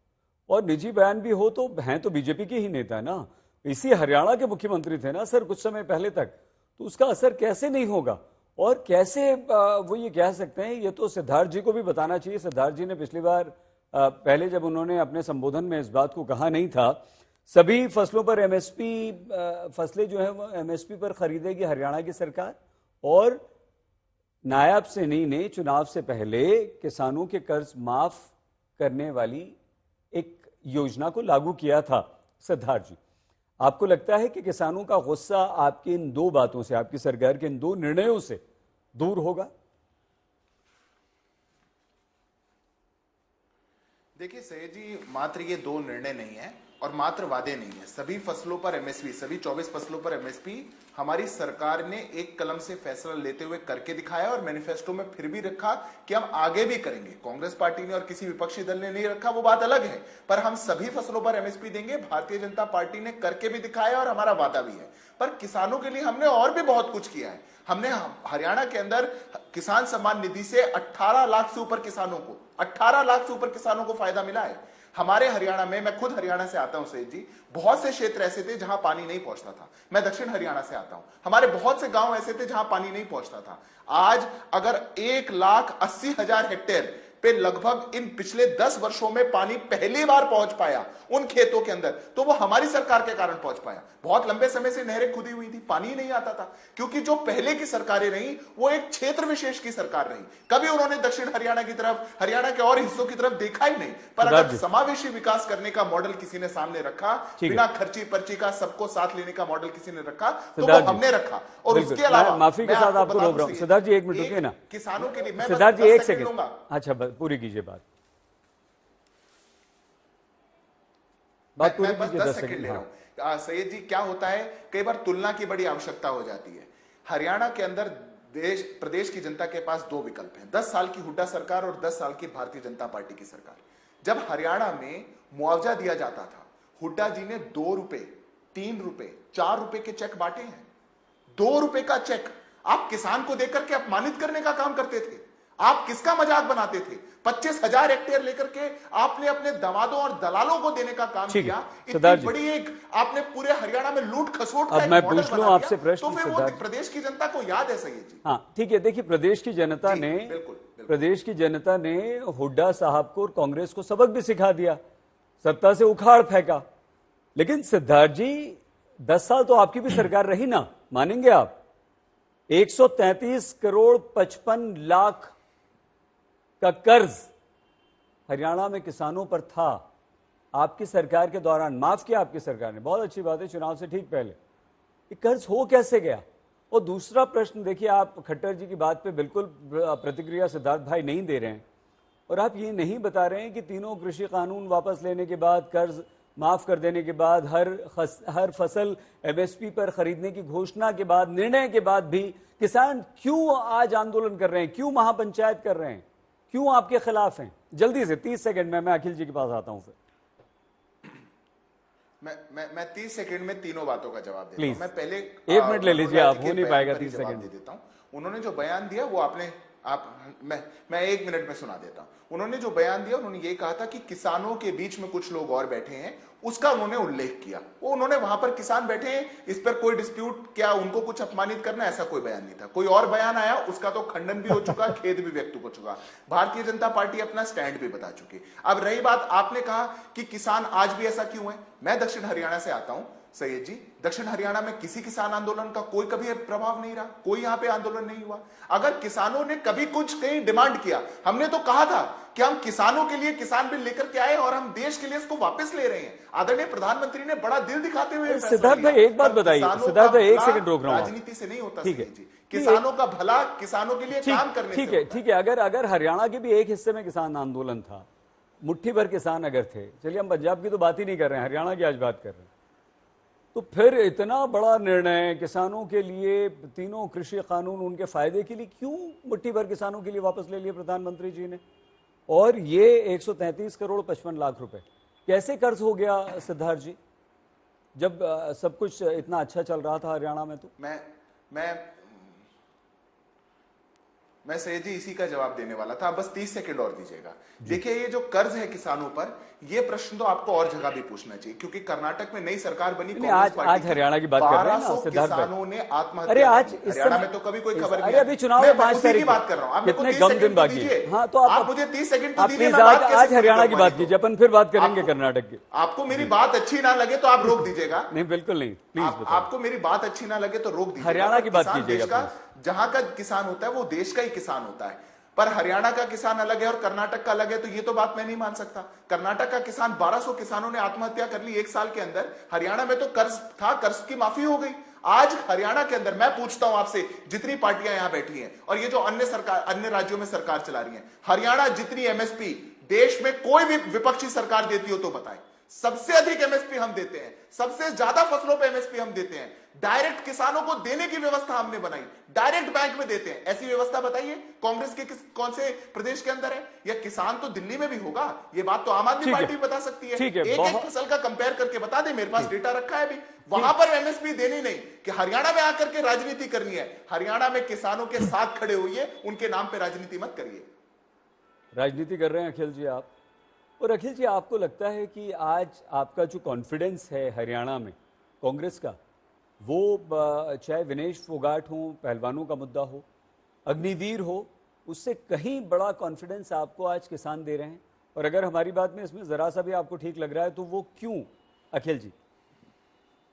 और निजी बयान भी हो तो हैं तो बीजेपी के ही नेता ना, इसी हरियाणा के मुख्यमंत्री थे ना सर कुछ समय पहले तक, तो उसका असर कैसे नहीं होगा? और कैसे वो ये कह सकते हैं? ये तो सिद्धार्थ जी को भी बताना चाहिए। सिद्धार्थ जी ने पिछली बार पहले जब उन्होंने अपने संबोधन में इस बात को कहा नहीं था, सभी फसलों पर एमएसपी, फसलें जो है वो एमएसपी पर खरीदेगी हरियाणा की सरकार, और नायब सेनी ने चुनाव से पहले किसानों के कर्ज माफ करने वाली एक योजना को लागू किया था। सिद्धार्थ जी, आपको लगता है कि किसानों का गुस्सा आपकी इन दो बातों से, आपकी सरकार के इन दो निर्णयों से दूर होगा? देखिए सैयद जी, मात्र ये दो निर्णय नहीं है और मात्र वादे नहीं है। सभी फसलों पर एमएसपी, सभी 24 फसलों पर एमएसपी हमारी सरकार ने एक कलम से फैसला लेते हुए करके दिखाया और मैनिफेस्टो में फिर भी रखा कि हम आगे भी करेंगे। कांग्रेस पार्टी ने और किसी विपक्षी दल ने नहीं रखा, वो बात अलग है, पर हम सभी फसलों पर एमएसपी देंगे। भारतीय जनता पार्टी ने करके भी दिखाया और हमारा वादा भी है। पर किसानों के लिए हमने और भी बहुत कुछ किया है। हमने हरियाणा के अंदर किसान सम्मान निधि से 18 लाख से ऊपर किसानों को, 18 लाख से ऊपर किसानों को फायदा मिला है। हमारे हरियाणा में, मैं खुद हरियाणा से आता हूं सैयद जी, बहुत से क्षेत्र ऐसे थे जहां पानी नहीं पहुंचता था। मैं दक्षिण हरियाणा से आता हूं, हमारे बहुत से गांव ऐसे थे जहां पानी नहीं पहुंचता था। आज अगर 1,80,000 हेक्टेयर पे लगभग इन पिछले 10 वर्षों में पानी पहली बार पहुंच पाया उन खेतों के अंदर, तो वो हमारी सरकार के कारण पहुंच पाया। बहुत लंबे समय से नहरें खुदी हुई थी, पानी ही नहीं आता था, क्योंकि जो पहले की सरकारें रही वो एक क्षेत्र विशेष की सरकार रही। कभी उन्होंने दक्षिण हरियाणा की तरफ, हरियाणा के और हिस्सों की तरफ देखा ही नहीं। पर अगर समावेशी विकास करने का मॉडल किसी ने सामने रखा, बिना खर्ची पर्ची का सबको साथ लेने का मॉडल किसी ने रखा, तो वो हमने रखा। और उसके अलावा माफी के साथ आपको रोक रहा हूं सिद्धार्थ जी, एक मिनट रुकिए ना। किसानों के लिए सिद्धार्थ जी एक सेकंड, अच्छा पूरी कीजिए बात पूरी कीजिए। 10 सेकंड ले रहा हूं सैयद जी। क्या होता है, कई बार तुलना की बड़ी आवश्यकता हो जाती है। हरियाणा के अंदर प्रदेश की जनता के पास दो विकल्प हैं, 10 साल की हुड्डा सरकार और 10 साल की भारतीय जनता पार्टी की सरकार। जब हरियाणा में मुआवजा दिया जाता था, हुड्डा जी ने 2 रुपए, 3 रुपए, 4 रुपए के चेक बांटे हैं। ₹2 का चेक आप किसान को देकर के अपमानित करने का काम करते थे। आप किसका मजाक बनाते थे? 25,000 हेक्टेयर लेकर के आपने अपने दमादों और दलालों को देने का काम किया। इतनी बड़ी एक आपने पूरे हरियाणा में लूट खसोट का अब मैं पूछ लूं आपसे प्रश्न, तो फिर वो प्रदेश की जनता को याद है सैयद जी? हाँ ठीक है, देखिए प्रदेश की जनता ने हुड्डा साहब को और कांग्रेस को सबक भी सिखा दिया, सत्ता से उखाड़ फेंका। लेकिन सिद्धार्थ जी 10 साल तो आपकी भी सरकार रही ना, मानेंगे आप? 133 करोड़ 55 लाख का कर्ज हरियाणा में किसानों पर था आपकी सरकार के दौरान, माफ किया आपकी सरकार ने, बहुत अच्छी बात है, चुनाव से ठीक पहले। ये कर्ज हो कैसे गया? और दूसरा प्रश्न देखिए, आप खट्टर जी की बात पे बिल्कुल प्रतिक्रिया सिद्धार्थ भाई नहीं दे रहे हैं और आप ये नहीं बता रहे हैं कि तीनों कृषि कानून वापस लेने के बाद, कर्ज माफ कर देने के बाद, हर फसल एमएसपी पर खरीदने की घोषणा के बाद, निर्णय के बाद भी किसान क्यों आज आंदोलन कर रहे हैं, क्यों महापंचायत कर रहे हैं, क्यों आपके खिलाफ हैं? जल्दी से 30 सेकंड में मैं अखिल जी के पास आता हूं। फिर मैं 30 सेकंड में तीनों बातों का जवाब देता हूं। मैं पहले 1 मिनट ले लीजिए, आप हो नहीं पाएगा 30 सेकंड दे देता हूं। उन्होंने जो बयान दिया वो मैं 1 मिनट में सुना देता हूं। उन्होंने जो बयान दिया, उन्होंने ये कहा था कि किसानों के बीच में कुछ लोग और बैठे हैं, उसका उन्होंने उल्लेख किया। वो उन्होंने वहां पर किसान बैठे हैं, इस पर कोई डिस्प्यूट, क्या उनको कुछ अपमानित करना, ऐसा कोई बयान नहीं था। कोई और बयान आया, उसका तो खंडन भी हो चुका, खेद भी व्यक्त हो चुका। भारतीय जनता पार्टी अपना स्टैंड भी बता चुकी। अब रही बात, आपने कहा कि किसान आज भी ऐसा क्यों है। मैं दक्षिण हरियाणा से आता हूं सैयद जी, दक्षिण हरियाणा में किसी किसान आंदोलन का कोई कभी प्रभाव नहीं रहा, कोई यहां पे आंदोलन नहीं हुआ। अगर किसानों ने कभी कुछ कहीं डिमांड किया, हमने तो कहा था कि हम किसानों के लिए किसान बिल लेकर के आए और हम देश के लिए इसको वापस ले रहे हैं। आदरणीय प्रधानमंत्री ने बड़ा दिल दिखाते हुए सिद्धार्थ भाई एक बात बताइए, सिद्धार्थ भाई 1 सेकंड रोक रहा हूं, राजनीति से नहीं होता सैयद जी, किसानों का भला किसानों के लिए काम करने से होता है। ठीक है, अगर हरियाणा के भी एक हिस्से में किसान आंदोलन था, मुट्ठी भर किसान अगर थे, चलिए हम पंजाब की तो बात ही नहीं कर रहे हैं, हरियाणा की आज बात कर रहे हैं, तो फिर इतना बड़ा निर्णय किसानों के लिए, तीनों कृषि कानून उनके फायदे के लिए, क्यों मुट्ठी भर किसानों के लिए वापस ले लिए प्रधानमंत्री जी ने? और ये 133 करोड़ 55 लाख रुपए कैसे कर्ज हो गया सिद्धार्थ जी, जब सब कुछ इतना अच्छा चल रहा था हरियाणा में? तो मैं सैयद जी इसी का जवाब देने वाला था, बस 30 सेकंड और दीजिएगा। देखिए, ये जो कर्ज है किसानों पर, ये प्रश्न तो आपको और जगह भी पूछना चाहिए, क्योंकि कर्नाटक में नई सरकार बनी, आज हरियाणा की बात कर रहे हैं ना सिद्धार्थ भाई। किसानों ने आत्महत्या, अरे आज हरियाणा में तो कभी कोई खबर नहीं। अभी चुनाव में 5 तारीख की बात कर रहा हूं, कितने कम दिन बाकी है। हाँ, तो आप मुझे 30 सेकंड तो दीजिए, आज हरियाणा की बात कीजिए, अपन फिर बात करेंगे कर्नाटक की। आपको मेरी बात अच्छी ना लगे तो आप रोक दीजिएगा। नहीं, बिल्कुल नहीं, प्लीज। आपको मेरी बात अच्छी ना लगे तो रोक दीजिएगा। हरियाणा की बात कीजिएगा। जहां का किसान होता है वो देश का ही किसान होता है, पर हरियाणा का किसान अलग है और कर्नाटक का अलग है, तो ये तो बात मैं नहीं मान सकता। कर्नाटक का किसान 1200 किसानों ने आत्महत्या कर ली 1 साल के अंदर। हरियाणा में तो कर्ज था, कर्ज की माफी हो गई। आज हरियाणा के अंदर मैं पूछता हूं आपसे, जितनी पार्टियां यहां बैठी हैं और ये जो अन्य राज्यों में सरकार चला रही है, हरियाणा जितनी एमएसपी देश में कोई भी विपक्षी सरकार देती हो तो बताएं। सबसे अधिक एमएसपी हम देते हैं, सबसे ज्यादा फसलों पे एमएसपी हम देते हैं। डायरेक्ट किसानों को देने की व्यवस्था हमने बनाई, डायरेक्ट बैंक में देते हैं। ऐसी व्यवस्था बताइए कांग्रेस के कौन से प्रदेश के अंदर है? या किसान तो दिल्ली में भी होगा, ये बात तो आम आदमी पार्टी बता सकती है। एक फसल का कंपेयर करके बता दे, मेरे पास डेटा रखा है अभी। वहां पर एमएसपी देनी नहीं कि हरियाणा में आकर के राजनीति करनी है। हरियाणा में किसानों के साथ खड़े होइए, उनके नाम पर राजनीति मत करिए। राजनीति कर रहे हैं अखिल जी आप। और अखिल जी, आपको लगता है कि आज आपका जो कॉन्फिडेंस है हरियाणा में कांग्रेस का, वो चाहे विनेश फोगाट हो, पहलवानों का मुद्दा हो, अग्निवीर हो, उससे कहीं बड़ा कॉन्फिडेंस आपको आज किसान दे रहे हैं? और अगर हमारी बात में इसमें जरा सा भी आपको ठीक लग रहा है तो वो क्यों अखिल जी?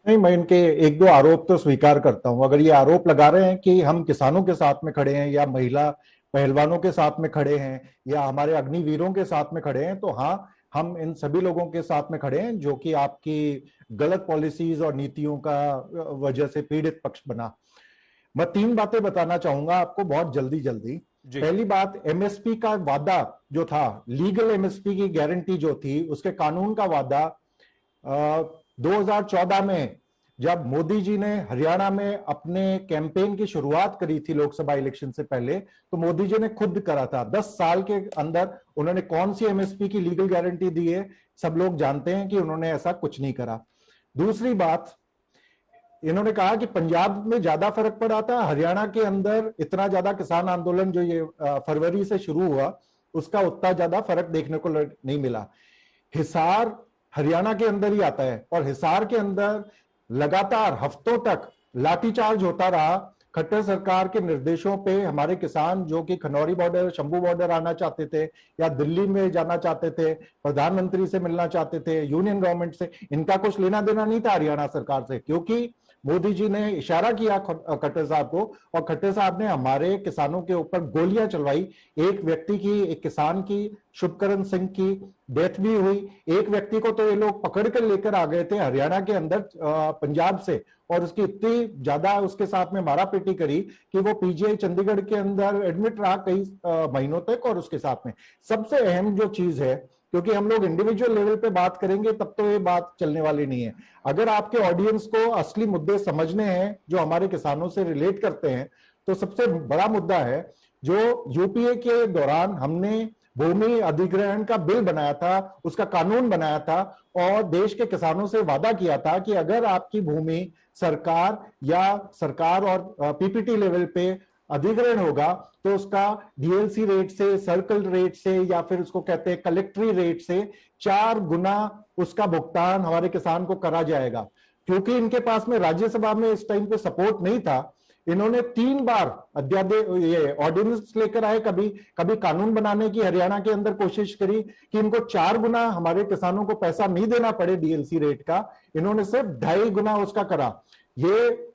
नहीं, मैं इनके 1-2 आरोप तो स्वीकार करता हूं। अगर ये आरोप लगा रहे हैं कि हम किसानों के साथ में खड़े हैं या महिला पहलवानों के साथ में खड़े हैं या हमारे अग्निवीरों के साथ में खड़े हैं, तो हाँ, हम इन सभी लोगों के साथ में खड़े हैं जो कि आपकी गलत पॉलिसीज और नीतियों का वजह से पीड़ित पक्ष बना। मैं 3 बातें बताना चाहूंगा आपको बहुत जल्दी। पहली बात, एमएसपी का वादा जो था, लीगल एमएसपी की गारंटी जो थी, उसके कानून का वादा 2014 में जब मोदी जी ने हरियाणा में अपने कैंपेन की शुरुआत करी थी लोकसभा इलेक्शन से पहले, तो मोदी जी ने खुद करा था। 10 साल के अंदर उन्होंने कौन सी एमएसपी की लीगल गारंटी दी है? सब लोग जानते हैं कि उन्होंने ऐसा कुछ नहीं करा। दूसरी बात, इन्होंने कहा कि पंजाब में ज्यादा फर्क पड़ा था, हरियाणा के अंदर इतना ज्यादा किसान आंदोलन जो ये फरवरी से शुरू हुआ उसका उतना ज्यादा फर्क देखने को नहीं मिला। हिसार हरियाणा के अंदर ही आता है और हिसार के अंदर लगातार हफ्तों तक लाठीचार्ज होता रहा। खट्टर सरकार के निर्देशों पे हमारे किसान जो कि खनौरी बॉर्डर, शंभू बॉर्डर आना चाहते थे या दिल्ली में जाना चाहते थे, प्रधानमंत्री से मिलना चाहते थे, यूनियन गवर्नमेंट से, इनका कुछ लेना देना नहीं था हरियाणा सरकार से, क्योंकि मोदी जी ने इशारा किया खट्टर साहब को और खट्टर साहब ने हमारे किसानों के ऊपर गोलियां चलवाई। एक व्यक्ति की, एक किसान की, शुभकरण सिंह की डेथ भी हुई। एक व्यक्ति को तो ये लोग पकड़ कर लेकर आ गए थे हरियाणा के अंदर पंजाब से और उसकी इतनी ज्यादा उसके साथ में मारापीटी करी कि वो पीजीआई चंडीगढ़ के अंदर एडमिट रहा कई महीनों तक। और उसके साथ में सबसे अहम जो चीज है, क्योंकि हम लोग इंडिविजुअल लेवल पे बात करेंगे तब तो ये बात चलने वाली नहीं है, अगर आपके ऑडियंस को असली मुद्दे समझने हैं जो हमारे किसानों से रिलेट करते हैं, तो सबसे बड़ा मुद्दा है जो यूपीए के दौरान हमने भूमि अधिग्रहण का बिल बनाया था, उसका कानून बनाया था और देश के किसानों से वादा किया था कि अगर आपकी भूमि सरकार और पीपीटी लेवल पे अधिग्रहण होगा तो उसका डीएलसी रेट से, सर्कल रेट से या फिर उसको कहते हैं कलेक्टरी रेट से 4 गुना उसका भुगतान हमारे किसान को करा जाएगा। क्योंकि इनके पास में राज्यसभा में इस टाइम पे सपोर्ट नहीं था, इन्होंने 3 बार ये ऑर्डिनेंस लेकर आए, कभी कानून बनाने की हरियाणा के अंदर कोशिश करी कि इनको 4 गुना हमारे किसानों को पैसा नहीं देना पड़े डीएलसी रेट का, इन्होंने सिर्फ 2.5 गुना उसका करा। ये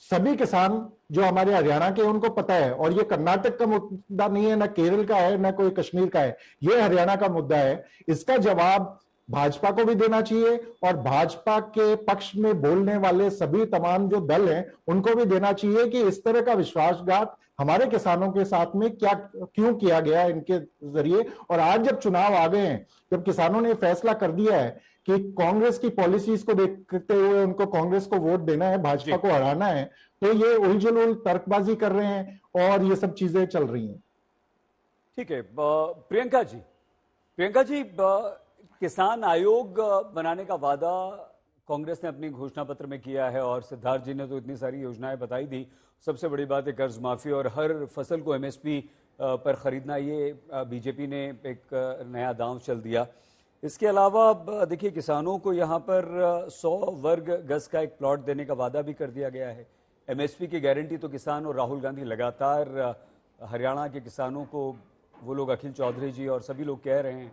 सभी किसान जो हमारे हरियाणा के उनको पता है और ये कर्नाटक का मुद्दा नहीं है, ना केरल का है, ना कोई कश्मीर का है, ये हरियाणा का मुद्दा है। इसका जवाब भाजपा को भी देना चाहिए और भाजपा के पक्ष में बोलने वाले सभी तमाम जो दल हैं उनको भी देना चाहिए कि इस तरह का विश्वासघात हमारे किसानों के साथ में क्यों किया गया इनके जरिए। और आज जब चुनाव आ गए हैं, जब किसानों ने फैसला कर दिया है कि कांग्रेस की पॉलिसीज को देखते हुए उनको कांग्रेस को वोट देना है, भाजपा को हराना है, तो ये उलझुल तर्कबाजी कर रहे हैं और ये सब चीजें चल रही हैं। ठीक है प्रियंका जी, किसान आयोग बनाने का वादा कांग्रेस ने अपनी घोषणा पत्र में किया है और सिद्धार्थ जी ने तो इतनी सारी योजनाएं बताई दी। सबसे बड़ी बात है कर्ज माफी और हर फसल को एमएसपी पर खरीदना, ये बीजेपी ने एक नया दांव चल दिया। इसके अलावा देखिए किसानों को यहाँ पर 100 वर्ग गज का एक प्लॉट देने का वादा भी कर दिया गया है। एमएसपी की गारंटी तो किसान और राहुल गांधी लगातार हरियाणा के किसानों को, वो लोग अखिल चौधरी जी और सभी लोग कह रहे हैं,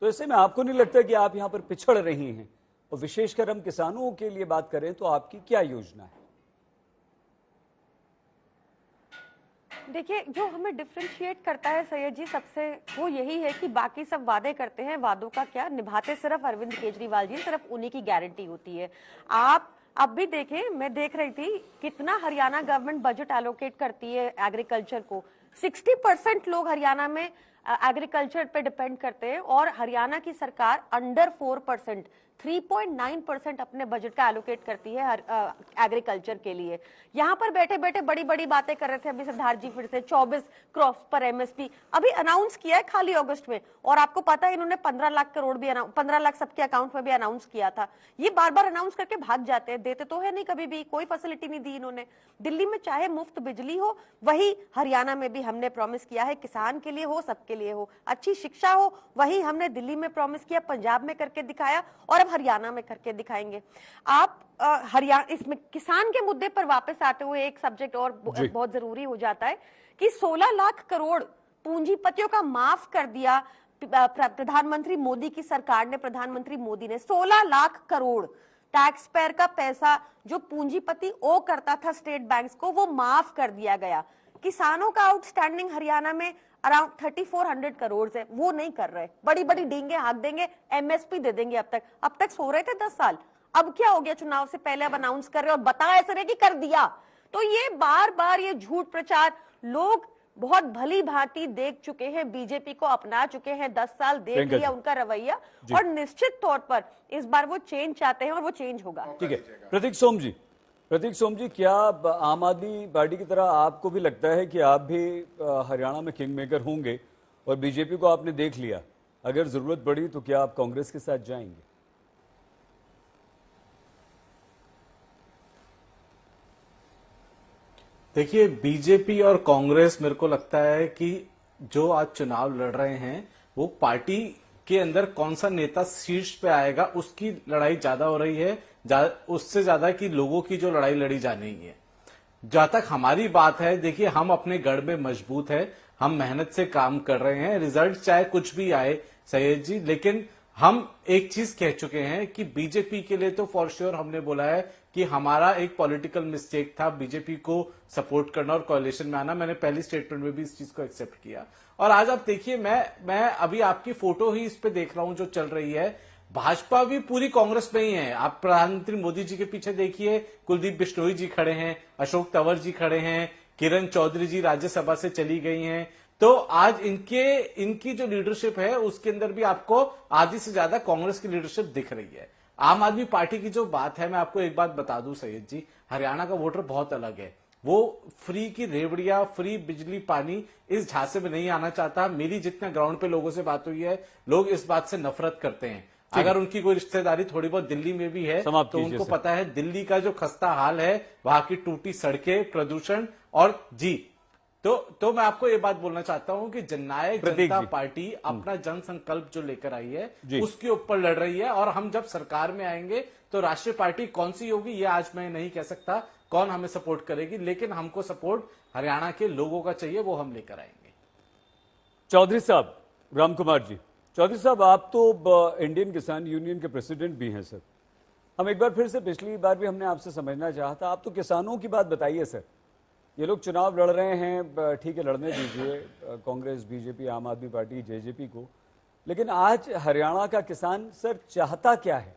तो ऐसे में आपको नहीं लगता कि आप यहाँ पर पिछड़ रही हैं? और विशेषकर हम किसानों के लिए बात करें तो आपकी क्या योजना है? देखिए, जो हमें डिफरेंशिएट करता है सैयद जी सबसे, वो यही है कि बाकी सब वादे करते हैं, वादों का क्या, निभाते सिर्फ अरविंद केजरीवाल जी, सिर्फ उन्हीं की गारंटी होती है। आप अब भी देखें, मैं देख रही थी कितना हरियाणा गवर्नमेंट बजट एलोकेट करती है एग्रीकल्चर को। 60% लोग हरियाणा में एग्रीकल्चर पे डिपेंड करते हैं और हरियाणा की सरकार अंडर 4%, 3.9% अपने बजट का एलोकेट करती है एग्रीकल्चर के लिए। यहाँ पर बैठे बैठे बड़ी बड़ी बातें कर रहे थे अभी सिद्धार्थ जी, फिर से 24 क्रॉप्स पर एमएसपी अभी अनाउंस किया है खाली अगस्त में, और आपको पता है इन्होंने 15 लाख करोड़ भी 15 लाख सबके अकाउंट में भी अनाउंस किया था। ये बार बार अनाउंस करके भाग जाते हैं, देते तो है नहीं, कभी भी कोई फैसिलिटी नहीं दी इन्होंने। दिल्ली में चाहे मुफ्त बिजली हो, वही हरियाणा में भी हमने प्रॉमिस किया है, किसान के लिए हो, सबके लिए हो। अच्छी शिक्षा हो, वही हमने दिल्ली में प्रॉमिस किया, पंजाब में करके दिखाया और हरियाणा में करके दिखाएंगे। आप हरियाणा, इसमें किसान के मुद्दे पर वापस आते हुए एक सब्जेक्ट और बहुत जरूरी हो जाता है कि 16 लाख करोड़ पूंजीपतियों का माफ कर दिया प्रधानमंत्री मोदी की सरकार ने। प्रधानमंत्री मोदी ने 16 लाख करोड़ टैक्स पेयर का पैसा जो पूंजीपति ओ करता था स्टेट बैंक्स को, वो माफ कर दिया गया। किसानों का आउटस्टैंडिंग हरियाणा में अराउंड 3400 करोड़ है, वो नहीं कर रहे। बड़ी बड़ी डींगे हाँक देंगे, एमएसपी दे देंगे। अब तक सो रहे थे 10 साल, अब क्या हो गया, चुनाव से पहले अब अनाउंस कर रहे और बता ऐसे रहे कि कर दिया। तो ये बार बार ये झूठ प्रचार लोग बहुत भली भांति देख चुके हैं, बीजेपी को अपना चुके हैं, 10 साल देख लिया उनका रवैया, और निश्चित तौर पर इस बार वो चेंज चाहते हैं और वो चेंज होगा। ठीक है, प्रतीक सोम जी, क्या आम आदमी पार्टी की तरह आपको भी लगता है कि आप भी हरियाणा में किंग मेकर होंगे और बीजेपी को आपने देख लिया, अगर जरूरत पड़ी तो क्या आप कांग्रेस के साथ जाएंगे? देखिए, बीजेपी और कांग्रेस, मेरे को लगता है कि जो आज चुनाव लड़ रहे हैं वो पार्टी के अंदर कौन सा नेता शीर्ष पे आएगा उसकी लड़ाई ज्यादा हो रही है, उससे ज्यादा कि लोगों की जो लड़ाई लड़ी जानी है। जहां तक हमारी बात है, देखिए हम अपने गढ़ में मजबूत है, हम मेहनत से काम कर रहे हैं, रिजल्ट चाहे कुछ भी आए सैयद जी, लेकिन हम एक चीज कह चुके हैं कि बीजेपी के लिए तो फॉर श्योर हमने बोला है कि हमारा एक पॉलिटिकल मिस्टेक था बीजेपी को सपोर्ट करना और कोalition में आना। मैंने पहली स्टेटमेंट में भी इस चीज को एक्सेप्ट किया। और आज आप देखिए, मैं अभी आपकी फोटो ही इस पे देख रहा हूं जो चल रही है, भाजपा भी पूरी कांग्रेस में ही है। आप प्रधानमंत्री मोदी जी के पीछे देखिए, कुलदीप बिश्नोई जी खड़े हैं, अशोक तंवर जी खड़े हैं, किरण चौधरी जी राज्यसभा से चली गई हैं। तो आज इनकी जो लीडरशिप है उसके अंदर भी आपको आधी से ज्यादा कांग्रेस की लीडरशिप दिख रही है। आम आदमी पार्टी की जो बात है, मैं आपको एक बात बता दूं सैयद जी, हरियाणा का वोटर बहुत अलग है। वो फ्री की रेवड़ियां, फ्री बिजली पानी इस झांसे में नहीं आना चाहता। मेरी जितना ग्राउंड पे लोगों से बात हुई है, लोग इस बात से नफरत करते हैं। अगर उनकी कोई रिश्तेदारी थोड़ी बहुत दिल्ली में भी है तो उनको पता है दिल्ली का जो खस्ता हाल है, वहां की टूटी सड़कें, प्रदूषण और जी। तो मैं आपको ये बात बोलना चाहता हूं कि जननायक जनता पार्टी अपना जन संकल्प जो लेकर आई है उसके ऊपर लड़ रही है। और हम जब सरकार में आएंगे तो राष्ट्रीय पार्टी कौन सी होगी ये आज मैं नहीं कह सकता कौन हमें सपोर्ट करेगी, लेकिन हमको सपोर्ट हरियाणा के लोगों का चाहिए, वो हम लेकर आएंगे। चौधरी साहब, राम कुमार जी, चौधरी साहब आप तो इंडियन किसान यूनियन के प्रेसिडेंट भी हैं सर। हम एक बार फिर से, पिछली बार भी हमने आपसे समझना चाहा था, आप तो किसानों की बात बताइए सर। ये लोग चुनाव लड़ रहे हैं, ठीक है लड़ने दीजिए, कांग्रेस, बीजेपी, आम आदमी पार्टी, जेजेपी को, लेकिन आज हरियाणा का किसान सर चाहता क्या है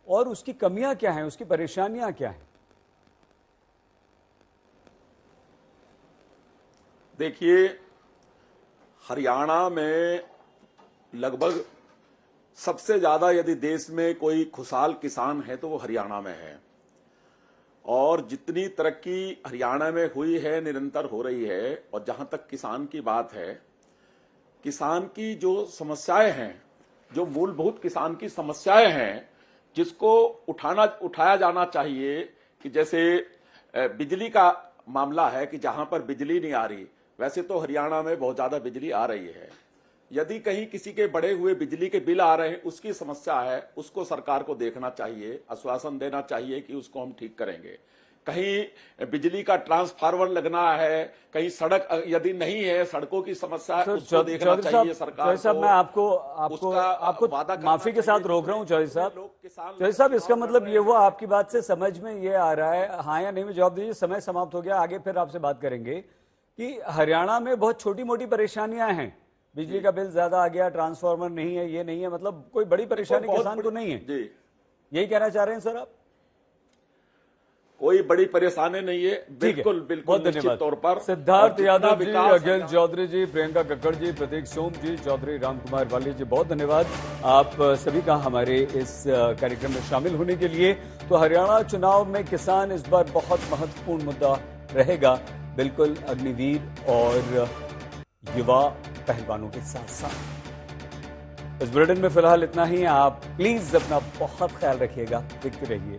और उसकी कमियां क्या हैं, उसकी परेशानियां क्या हैं? देखिए, हरियाणा में लगभग सबसे ज्यादा यदि देश में कोई खुशहाल किसान है तो वो हरियाणा में है। और जितनी तरक्की हरियाणा में हुई है, निरंतर हो रही है। और जहां तक किसान की बात है, किसान की जो समस्याएं हैं, जो मूलभूत किसान की समस्याएं हैं, जिसको उठाया जाना चाहिए, कि जैसे बिजली का मामला है कि जहां पर बिजली नहीं आ रही, वैसे तो हरियाणा में बहुत ज्यादा बिजली आ रही है। यदि कहीं किसी के बढ़े हुए बिजली के बिल आ रहे हैं, उसकी समस्या है, उसको सरकार को देखना चाहिए, आश्वासन देना चाहिए कि उसको हम ठीक करेंगे। कहीं बिजली का ट्रांसफार्मर लगना है, कहीं सड़क यदि नहीं है, सड़कों की समस्या है, उसको देखना चाहिए सरकार को। मैं आपको माफी के साथ रोक रहा हूं चौधरी साहब, इसका मतलब ये हुआ आपकी बात से समझ में ये आ रहा है, हाँ या नहीं में जवाब दीजिए। समय समाप्त हो गया, आगे फिर आपसे बात करेंगे कि हरियाणा में बहुत छोटी मोटी परेशानियां हैं, बिजली का बिल ज्यादा आ गया, ट्रांसफार्मर नहीं है, ये नहीं है, मतलब कोई बड़ी परेशानी किसान को नहीं है जी, यही कहना चाह रहे हैं सर आप? कोई बड़ी परेशानी नहीं है, बिल्कुल बिल्कुल निश्चित तौर पर। सिद्धार्थ यादव जी, अखिल चौधरी जी, प्रियंका कक्कड़ जी, प्रतीक सोम जी, चौधरी राम कुमार वाली जी, बहुत धन्यवाद आप सभी का हमारे इस कार्यक्रम में शामिल होने के लिए। तो हरियाणा चुनाव में किसान इस बार बहुत महत्वपूर्ण मुद्दा रहेगा, बिल्कुल अग्निवीर और युवा पहलवानों के साथ साथ। इस बुलेटिन में फिलहाल इतना ही। आप प्लीज अपना बहुत ख्याल रखिएगा, देखते रहिए